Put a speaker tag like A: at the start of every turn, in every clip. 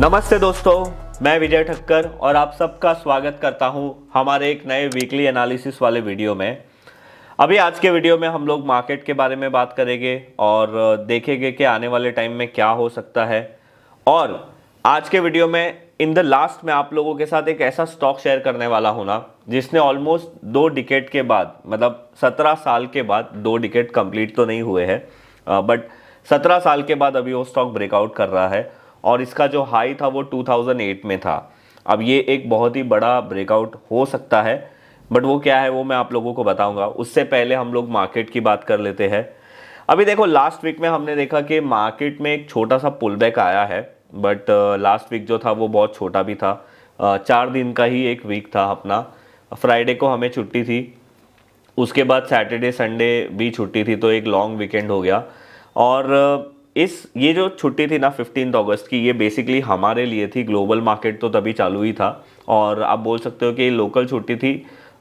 A: नमस्ते दोस्तों, मैं विजय ठक्कर और आप सबका स्वागत करता हूं हमारे एक नए वीकली एनालिसिस वाले वीडियो में। अभी आज के वीडियो में हम लोग मार्केट के बारे में बात करेंगे और देखेंगे कि आने वाले टाइम में क्या हो सकता है। और आज के वीडियो में इन द लास्ट में आप लोगों के साथ एक ऐसा स्टॉक शेयर करने वाला हूं ना, जिसने ऑलमोस्ट 2 डिकेड के बाद, मतलब 17 साल के बाद, 2 डिकेड कंप्लीट तो नहीं हुए हैं बट 17 साल के बाद अभी वो स्टॉक ब्रेकआउट कर रहा है और इसका जो हाई था वो 2008 में था। अब ये एक बहुत ही बड़ा ब्रेकआउट हो सकता है, बट वो क्या है वो मैं आप लोगों को बताऊंगा। उससे पहले हम लोग मार्केट की बात कर लेते हैं। अभी देखो, लास्ट वीक में हमने देखा कि मार्केट में एक छोटा सा पुल बैक आया है, बट लास्ट वीक जो था वो बहुत छोटा भी था। 4 दिन का ही एक वीक था अपना। फ्राइडे को हमें छुट्टी थी, उसके बाद सैटरडे संडे भी छुट्टी थी, तो एक लॉन्ग वीकेंड हो गया। और ये जो छुट्टी थी ना 15 अगस्त की, ये बेसिकली हमारे लिए थी। ग्लोबल मार्केट तो तभी चालू ही था और आप बोल सकते हो कि लोकल छुट्टी थी,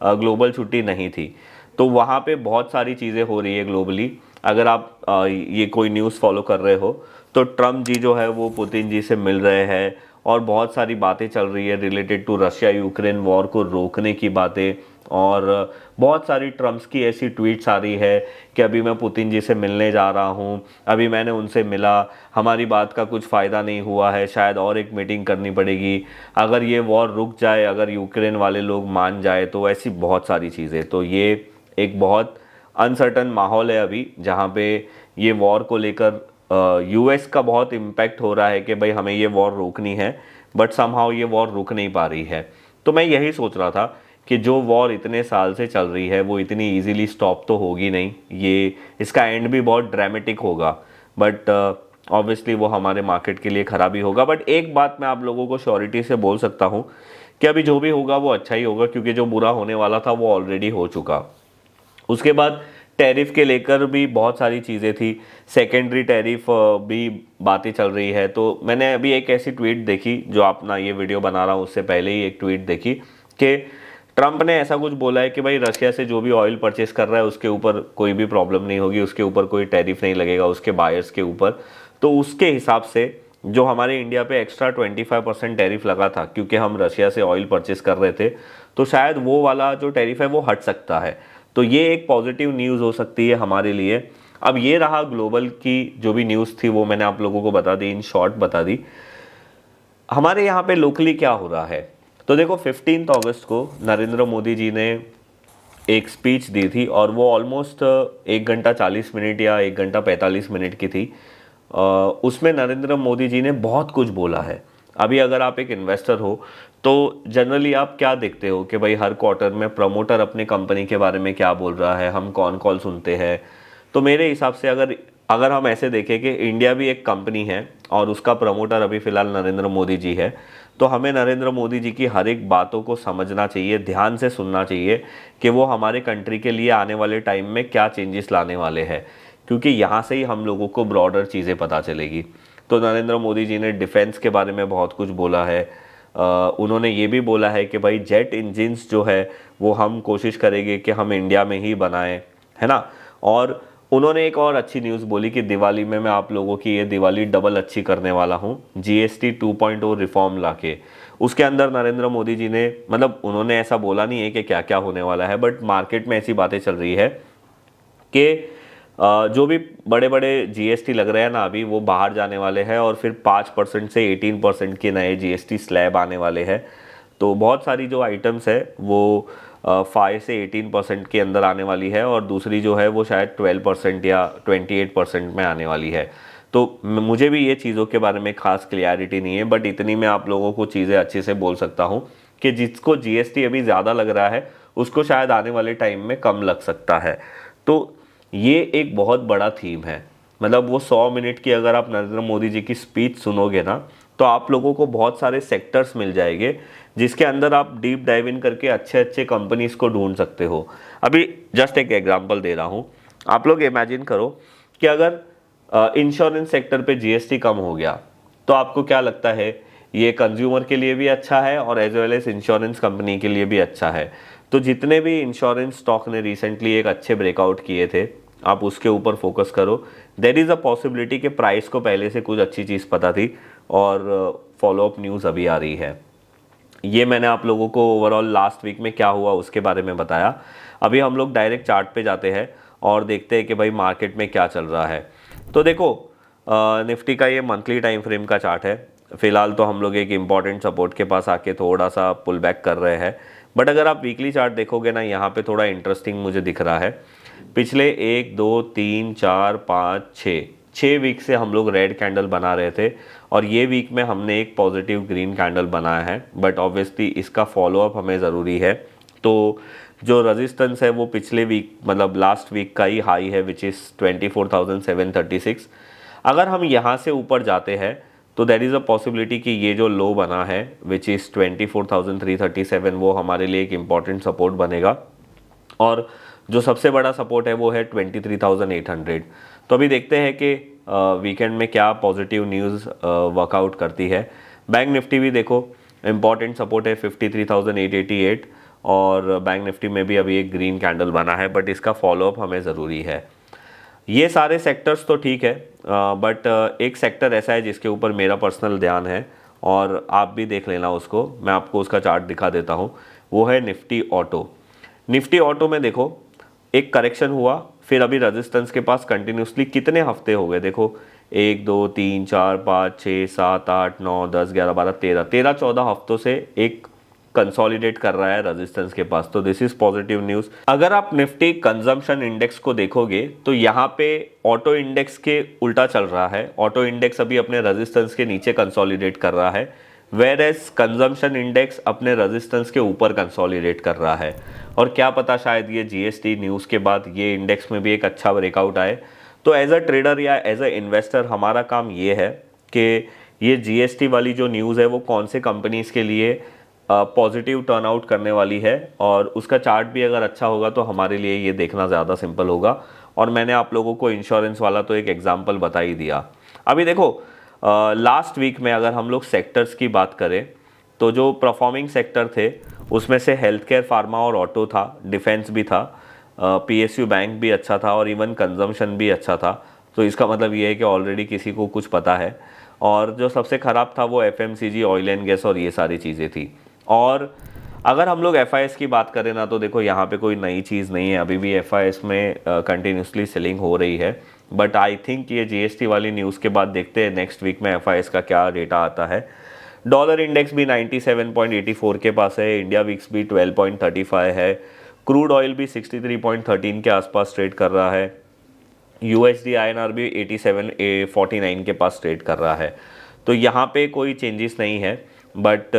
A: ग्लोबल छुट्टी नहीं थी। तो वहाँ पे बहुत सारी चीज़ें हो रही है ग्लोबली। अगर आप ये कोई न्यूज़ फॉलो कर रहे हो तो ट्रम्प जी जो है वो पुतिन जी से मिल रहे हैं और बहुत सारी बातें चल रही है related to Russia Ukraine war को रोकने की बातें। और बहुत सारी ट्रम्प्स की ऐसी ट्वीट्स आ रही है कि अभी मैं पुतिन जी से मिलने जा रहा हूँ, अभी मैंने उनसे मिला, हमारी बात का कुछ फ़ायदा नहीं हुआ है, शायद और एक मीटिंग करनी पड़ेगी, अगर ये वॉर रुक जाए, अगर यूक्रेन वाले लोग मान जाए, तो ऐसी बहुत सारी चीज़ें। तो ये एक बहुत अनसर्टन माहौल है अभी, जहाँ पे ये वॉर को लेकर यूएस का बहुत इम्पैक्ट हो रहा है कि भाई हमें ये वॉर रोकनी है, बट समहाउ ये वॉर रुक नहीं पा रही है। तो मैं यही सोच रहा था कि जो वॉर इतने साल से चल रही है वो इतनी इजीली स्टॉप तो होगी नहीं, ये इसका एंड भी बहुत ड्रामेटिक होगा, बट ऑब्वियसली वो हमारे मार्केट के लिए ख़राबी होगा। बट एक बात मैं आप लोगों को श्योरिटी से बोल सकता हूँ कि अभी जो भी होगा वो अच्छा ही होगा, क्योंकि जो बुरा होने वाला था वो ऑलरेडी हो चुका। उसके बाद टैरिफ के लेकर भी बहुत सारी चीज़ें थी, सेकेंडरी टैरिफ भी बातें चल रही है। तो मैंने अभी एक ऐसी ट्वीट देखी, जो अपना ये वीडियो बना रहा हूँ उससे पहले ही एक ट्वीट देखी कि ट्रंप ने ऐसा कुछ बोला है कि भाई रशिया से जो भी ऑयल परचेस कर रहा है उसके ऊपर कोई भी प्रॉब्लम नहीं होगी, उसके ऊपर कोई टैरिफ नहीं लगेगा उसके बायर्स के ऊपर। तो उसके हिसाब से जो हमारे इंडिया पे एक्स्ट्रा 25% टैरिफ लगा था, क्योंकि हम रशिया से ऑयल परचेस कर रहे थे, तो शायद वो वाला जो टैरिफ है वो हट सकता है। तो ये एक पॉजिटिव न्यूज़ हो सकती है हमारे लिए। अब ये रहा ग्लोबल की जो भी न्यूज़ थी, वो मैंने आप लोगों को बता दी, इन शॉर्ट बता दी। हमारे यहाँ पे लोकली क्या हो रहा है, तो देखो 15 अगस्त को नरेंद्र मोदी जी ने एक स्पीच दी थी और वो ऑलमोस्ट 1 घंटा 40 मिनट या 1 घंटा 45 मिनट की थी। उसमें नरेंद्र मोदी जी ने बहुत कुछ बोला है। अभी अगर आप एक इन्वेस्टर हो तो जनरली आप क्या देखते हो कि भाई हर क्वार्टर में प्रमोटर अपने कंपनी के बारे में क्या बोल रहा है, हम कौन कॉल सुनते हैं। तो मेरे हिसाब से अगर अगर हम ऐसे देखें कि इंडिया भी एक कंपनी है और उसका प्रमोटर अभी फ़िलहाल नरेंद्र मोदी जी है, तो हमें नरेंद्र मोदी जी की हर एक बातों को समझना चाहिए, ध्यान से सुनना चाहिए कि वो हमारे कंट्री के लिए आने वाले टाइम में क्या चेंजेस लाने वाले हैं, क्योंकि यहाँ से ही हम लोगों को ब्रॉडर चीज़ें पता चलेगी। तो नरेंद्र मोदी जी ने डिफेंस के बारे में बहुत कुछ बोला है। उन्होंने ये भी बोला है कि भाई जेट इंजिन्स जो है वो हम कोशिश करेंगे कि हम इंडिया में ही बनाएं, है ना। और उन्होंने एक और अच्छी न्यूज़ बोली कि दिवाली में मैं आप लोगों की ये दिवाली डबल अच्छी करने वाला हूँ, जीएसटी 2.0 रिफॉर्म लाके। उसके अंदर नरेंद्र मोदी जी ने, मतलब उन्होंने ऐसा बोला नहीं है कि क्या क्या होने वाला है, बट मार्केट में ऐसी बातें चल रही है कि जो भी बड़े बड़े जीएसटी लग रहे हैं ना अभी, वो बाहर जाने वाले हैं और फिर 5% से 18% के नए जीएसटी स्लैब आने वाले हैं। तो बहुत सारी जो आइटम्स है वो 5 से 18% के अंदर आने वाली है और दूसरी जो है वो शायद 12% या 28% में आने वाली है। तो मुझे भी ये चीज़ों के बारे में खास क्लियरिटी नहीं है, बट इतनी मैं आप लोगों को चीज़ें अच्छे से बोल सकता हूँ कि जिसको जीएसटी अभी ज़्यादा लग रहा है उसको शायद आने वाले टाइम में कम लग सकता है। तो ये एक बहुत बड़ा थीम है। मतलब वो 100 मिनट की अगर आप नरेंद्र मोदी जी की स्पीच सुनोगे ना, तो आप लोगों को बहुत सारे सेक्टर्स मिल जाएंगे जिसके अंदर आप डीप डाइव इन करके अच्छे अच्छे कंपनीज को ढूंढ सकते हो। अभी जस्ट एक एग्जांपल दे रहा हूँ, आप लोग इमेजिन करो कि अगर इंश्योरेंस सेक्टर पे जीएसटी कम हो गया, तो आपको क्या लगता है, ये कंज्यूमर के लिए भी अच्छा है और as well as insurance company के लिए भी अच्छा है। तो जितने भी इंश्योरेंस स्टॉक ने रिसेंटली एक अच्छे ब्रेकआउट किए थे, आप उसके ऊपर फोकस करो। देयर इज़ अ पॉसिबिलिटी कि प्राइस को पहले से कुछ अच्छी चीज़ पता थी और फॉलोअप न्यूज़ अभी आ रही है। ये मैंने आप लोगों को ओवरऑल लास्ट वीक में क्या हुआ उसके बारे में बताया। अभी हम लोग डायरेक्ट चार्ट पे जाते हैं और देखते हैं कि भाई मार्केट में क्या चल रहा है। तो देखो निफ्टी का ये मंथली टाइम फ्रेम का चार्ट है। फिलहाल तो हम लोग एक इम्पॉर्टेंट सपोर्ट के पास आके थोड़ा सा पुल बैक कर रहे हैं, बट अगर आप वीकली चार्ट देखोगे ना, यहाँ पे थोड़ा इंटरेस्टिंग मुझे दिख रहा है। पिछले 1 2 3 4 5 6 वीक से हम लोग रेड कैंडल बना रहे थे और ये वीक में हमने एक पॉजिटिव ग्रीन कैंडल बनाया है, बट ऑब्वियसली इसका फॉलोअप हमें ज़रूरी है। तो जो रेजिस्टेंस है वो पिछले वीक मतलब लास्ट वीक का ही हाई है, विच इज़ 24,736। अगर हम यहाँ से ऊपर जाते हैं तो देयर इज़ अ पॉसिबिलिटी कि ये जो लो बना है विच इज़ 24,337 वो हमारे लिए एक इम्पॉर्टेंट सपोर्ट बनेगा, और जो सबसे बड़ा सपोर्ट है वो है 23,800। तो अभी देखते हैं कि वीकेंड में क्या पॉजिटिव न्यूज़ वर्कआउट करती है। बैंक निफ्टी भी देखो इम्पॉर्टेंट सपोर्ट है 53,888, और बैंक निफ्टी में भी अभी एक ग्रीन कैंडल बना है, बट इसका फॉलोअप हमें ज़रूरी है। ये सारे सेक्टर्स तो ठीक है, बट एक सेक्टर ऐसा है जिसके ऊपर मेरा पर्सनल ध्यान है और आप भी देख लेना उसको, मैं आपको उसका चार्ट दिखा देता हूँ। वो है निफ्टी ऑटो। निफ्टी ऑटो में देखो एक करेक्शन हुआ, फिर अभी रेजिस्टेंस के पास कंटिन्यूसली कितने हफ्ते हो गए, देखो 1 2 3 4 5 6 7 8 9 10 11 12 13 14 हफ्तों से एक कंसोलिडेट कर रहा है रेजिस्टेंस के पास। तो दिस इज पॉजिटिव न्यूज़। अगर आप निफ्टी कंजम्पशन इंडेक्स को देखोगे तो यहाँ पे ऑटो इंडेक्स के उल्टा चल रहा है। ऑटो इंडेक्स अभी अपने रेजिस्टेंस के नीचे कंसोलिडेट कर रहा है, वेर एज कंजम्पशन इंडेक्स अपने रेजिस्टेंस के ऊपर कंसोलिडेट कर रहा है। और क्या पता शायद ये जीएसटी न्यूज़ के बाद ये इंडेक्स में भी एक अच्छा ब्रेकआउट आए। तो एज अ ट्रेडर या एज अ इन्वेस्टर हमारा काम ये है कि ये जीएसटी वाली जो न्यूज़ है वो कौन से कंपनीज़ के लिए पॉजिटिव टर्न आउट करने वाली है, और उसका चार्ट भी अगर अच्छा होगा तो हमारे लिए ये देखना ज़्यादा सिंपल होगा। और मैंने आप लोगों को इंश्योरेंस वाला तो एक एग्जांपल बता ही दिया। अभी देखो लास्ट वीक में अगर हम लोग सेक्टर्स की बात करें तो जो परफॉर्मिंग सेक्टर थे उसमें से हेल्थ केयर, फार्मा और ऑटो था, डिफेंस भी था, पीएसयू बैंक भी अच्छा था, और इवन कंजम्पशन भी अच्छा था। तो इसका मतलब ये है कि ऑलरेडी किसी को कुछ पता है। और जो सबसे ख़राब था वो एफएमसीजी, ऑयल एंड गैस और ये सारी चीज़ें थी। और अगर हम लोग एफआईएस की बात करें ना, तो देखो यहाँ पे कोई नई चीज़ नहीं है, अभी भी एफआईएस में कंटिन्यूसली सेलिंग हो रही है। बट आई थिंक ये जीएसटी वाली न्यूज़ के बाद देखते हैं नेक्स्ट वीक में एफआईएस का क्या डेटा आता है। डॉलर इंडेक्स भी 97.84 के पास है, इंडिया विक्स भी 12.35 है, क्रूड ऑयल भी 63.13 के आसपास ट्रेड कर रहा है, यूएसडी आईएनआर भी 87.49 के पास ट्रेड कर रहा है। तो यहाँ पे कोई चेंजेस नहीं है, बट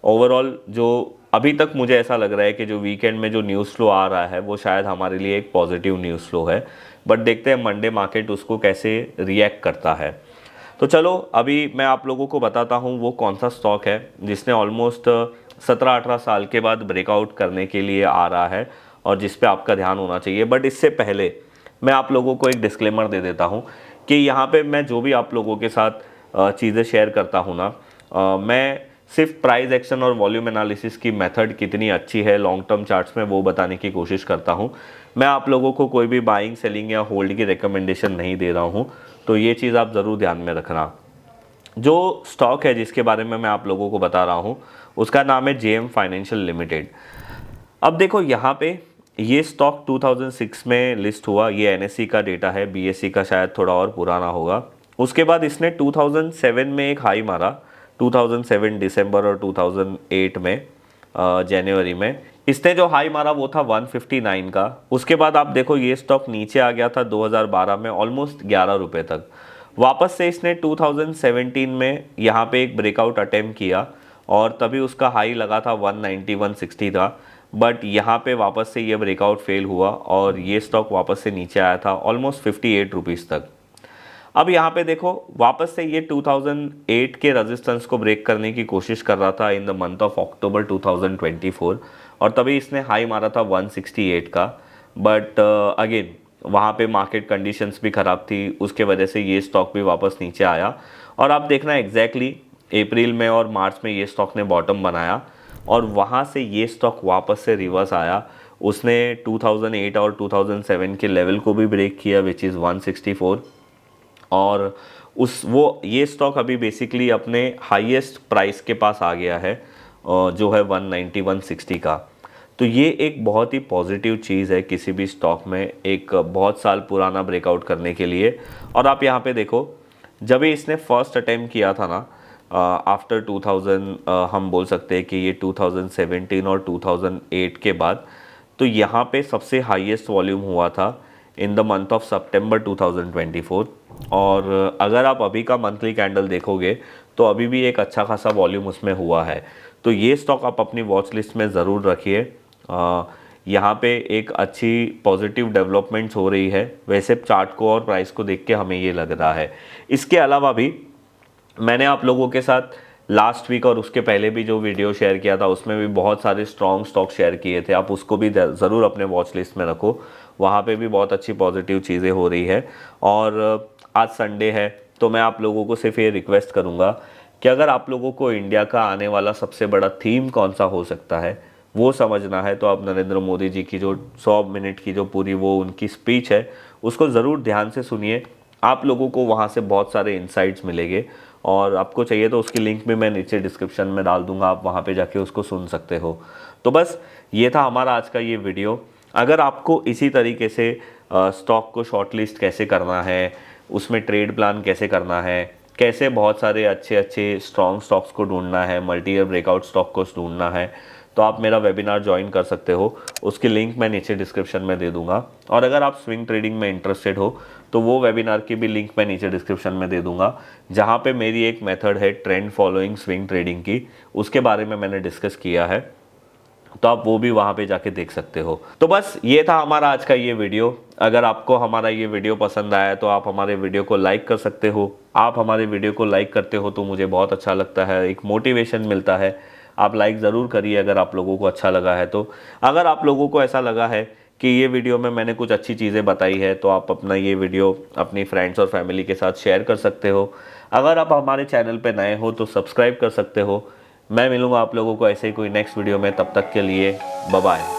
A: ओवरऑल जो अभी तक मुझे ऐसा लग रहा है कि जो वीकेंड में जो न्यूज़ फ्लो आ रहा है वो शायद हमारे लिए एक पॉजिटिव न्यूज़ फ्लो है। बट देखते हैं मंडे मार्केट उसको कैसे रिएक्ट करता है। तो चलो अभी मैं आप लोगों को बताता हूँ वो कौन सा स्टॉक है जिसने ऑलमोस्ट 17-18 साल के बाद ब्रेकआउट करने के लिए आ रहा है और जिस पे आपका ध्यान होना चाहिए। बट इससे पहले मैं आप लोगों को एक डिस्क्लेमर दे देता हूँ कि यहाँ पे मैं जो भी आप लोगों के साथ चीज़ें शेयर करता हूँ ना, मैं सिर्फ प्राइस एक्शन और वॉल्यूम एनालिसिस की मेथड कितनी अच्छी है लॉन्ग टर्म चार्ट्स में वो बताने की कोशिश करता हूँ। मैं आप लोगों को कोई भी बाइंग, सेलिंग या होल्ड की रिकमेंडेशन नहीं दे रहा हूँ। तो ये चीज़ आप ज़रूर ध्यान में रखना। जो स्टॉक है जिसके बारे में मैं आप लोगों को बता रहा हूँ उसका नाम है जेएम फाइनेंशियल लिमिटेड। अब देखो यहाँ पे ये स्टॉक 2006 में लिस्ट हुआ, ये एनएससी का डेटा है, बीएससी का शायद थोड़ा और पुराना होगा। उसके बाद इसने 2007 में एक हाई मारा, 2007 दिसंबर और 2008 में जनवरी में इसने जो हाई मारा वो था 159 का। उसके बाद आप देखो ये स्टॉक नीचे आ गया था 2012 में ऑलमोस्ट 11 रुपये तक। वापस से इसने 2017 में यहाँ पे एक ब्रेकआउट अटेम्प्ट किया और तभी उसका हाई लगा था 190 160 था, बट यहाँ पे वापस से ये ब्रेकआउट फेल हुआ और ये स्टॉक वापस से नीचे आया था ऑलमोस्ट 58 रुपीज़ तक। अब यहाँ पे देखो वापस से ये 2008 के रेजिस्टेंस को ब्रेक करने की कोशिश कर रहा था in the month of October 2024 और तभी इसने हाई मारा था 168 का। बट अगेन वहाँ पे मार्केट कंडीशंस भी ख़राब थी, उसके वजह से ये स्टॉक भी वापस नीचे आया। और आप देखना एग्जैक्टली अप्रैल में और मार्च में ये स्टॉक ने बॉटम बनाया और वहाँ से ये स्टॉक वापस से रिवर्स आया। उसने 2008 और 2007 के लेवल को भी ब्रेक किया विच इज़ 164, और ये स्टॉक अभी बेसिकली अपने हाईएस्ट प्राइस के पास आ गया है, जो है 190 160 का। तो ये एक बहुत ही पॉजिटिव चीज़ है किसी भी स्टॉक में एक बहुत साल पुराना ब्रेकआउट करने के लिए। और आप यहाँ पे देखो, जब इसने फर्स्ट अटेम्प्ट किया था ना आफ्टर 2000, हम बोल सकते हैं कि ये 2017 और 2008 के बाद, तो यहाँ पे सबसे हाईएस्ट वॉल्यूम हुआ था इन द मंथ ऑफ सितंबर 2024। और अगर आप अभी का मंथली कैंडल देखोगे तो अभी भी एक अच्छा खासा वॉल्यूम उसमें हुआ है। तो ये स्टॉक आप अपनी वॉच लिस्ट में ज़रूर रखिए। यहाँ पे एक अच्छी पॉजिटिव डेवलपमेंट्स हो रही है। वैसे चार्ट को और प्राइस को देख के हमें ये लग रहा है। इसके अलावा भी मैंने आप लोगों के साथ लास्ट वीक और उसके पहले भी जो वीडियो शेयर किया था उसमें भी बहुत सारे स्ट्रॉन्ग स्टॉक शेयर किए थे। आप उसको भी ज़रूर अपने वॉच लिस्ट में रखो, वहाँ पे भी बहुत अच्छी पॉजिटिव चीज़ें हो रही है। और आज संडे है तो मैं आप लोगों को सिर्फ ये रिक्वेस्ट करूँगा कि अगर आप लोगों को इंडिया का आने वाला सबसे बड़ा थीम कौन सा हो सकता है वो समझना है, तो आप नरेंद्र मोदी जी की जो 100 मिनट की जो पूरी वो उनकी स्पीच है उसको ज़रूर ध्यान से सुनिए। आप लोगों को वहाँ से बहुत सारे इंसाइट्स मिलेंगे और आपको चाहिए तो उसकी लिंक भी मैं नीचे डिस्क्रिप्शन में डाल दूंगा, आप वहाँ पे जाके उसको सुन सकते हो। तो बस ये था हमारा आज का ये वीडियो। अगर आपको इसी तरीके से स्टॉक को शॉर्टलिस्ट कैसे करना है, उसमें ट्रेड प्लान कैसे करना है, कैसे बहुत सारे अच्छे अच्छे स्ट्रॉन्ग स्टॉक्स को ढूंढना है, मल्टी ईयर ब्रेकआउट स्टॉक को ढूंढना है, तो आप मेरा वेबिनार ज्वाइन कर सकते हो। उसकी लिंक मैं नीचे डिस्क्रिप्शन में दे दूंगा। और अगर आप स्विंग ट्रेडिंग में इंटरेस्टेड हो तो वो वेबिनार की भी लिंक मैं नीचे डिस्क्रिप्शन में दे दूंगा, जहाँ पे मेरी एक मेथड है ट्रेंड फॉलोइंग स्विंग ट्रेडिंग की, उसके बारे में मैंने डिस्कस किया है, तो आप वो भी वहाँ पे जाके देख सकते हो। तो बस ये था हमारा आज का ये वीडियो। अगर आपको हमारा ये वीडियो पसंद आया तो आप हमारे वीडियो को लाइक कर सकते हो। आप हमारे वीडियो को लाइक करते हो तो मुझे बहुत अच्छा लगता है, एक मोटिवेशन मिलता है। आप लाइक ज़रूर करिए अगर आप लोगों को अच्छा लगा है तो। अगर आप लोगों को ऐसा लगा है कि ये वीडियो में मैंने कुछ अच्छी चीज़ें बताई है तो आप अपना ये वीडियो अपनी फ्रेंड्स और फैमिली के साथ शेयर कर सकते हो। अगर आप हमारे चैनल पे नए हो तो सब्सक्राइब कर सकते हो। मैं मिलूँगा आप लोगों को ऐसे ही कोई नेक्स्ट वीडियो में, तब तक के लिए बाय बाय।